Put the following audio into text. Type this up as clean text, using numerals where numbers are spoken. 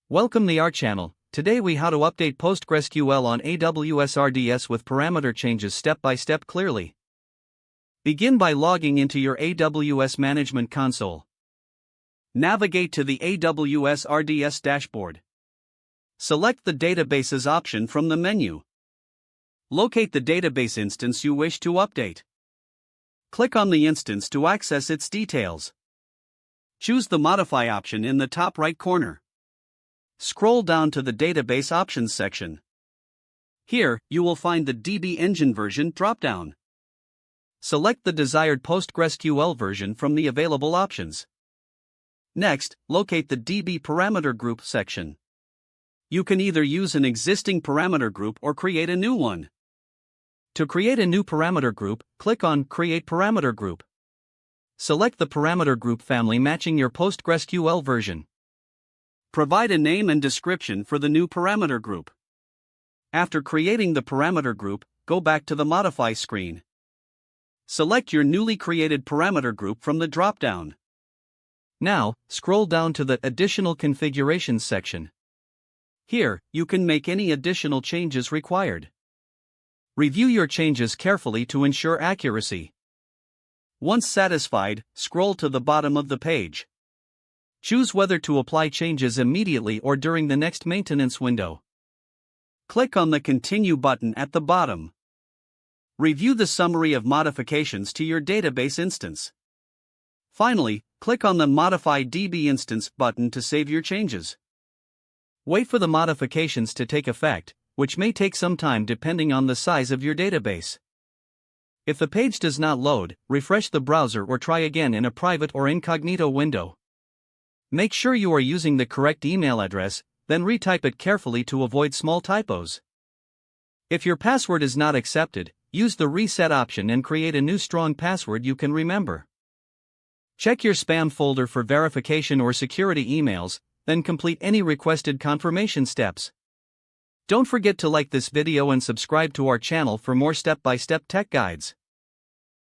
Welcome to our channel. Today we how to update PostgreSQL on AWS RDS with parameter changes step by step clearly. Begin by logging into your AWS Management Console. Navigate to the AWS RDS dashboard. Select the Databases option from the menu. Locate the database instance you wish to update. Click on the instance to access its details. Choose the Modify option in the top right corner. Scroll down to the Database Options section. Here, you will find the DB Engine version dropdown. Select the desired PostgreSQL version from the available options. Next, locate the DB Parameter Group section. You can either use an existing parameter group or create a new one. To create a new parameter group, click on Create Parameter Group. Select the parameter group family matching your PostgreSQL version. Provide a name and description for the new parameter group. After creating the parameter group, go back to the Modify screen. Select your newly created parameter group from the drop-down. Now, scroll down to the Additional Configurations section. Here, you can make any additional changes required. Review your changes carefully to ensure accuracy. Once satisfied, scroll to the bottom of the page. Choose whether to apply changes immediately or during the next maintenance window. Click on the Continue button at the bottom. Review the summary of modifications to your database instance. Finally, click on the Modify DB Instance button to save your changes. Wait for the modifications to take effect, which may take some time depending on the size of your database. If the page does not load, refresh the browser or try again in a private or incognito window. Make sure you are using the correct email address, then retype it carefully to avoid small typos. If your password is not accepted, use the Reset option and create a new strong password you can remember. Check your spam folder for verification or security emails, then complete any requested confirmation steps. Don't forget to like this video and subscribe to our channel for more step-by-step tech guides.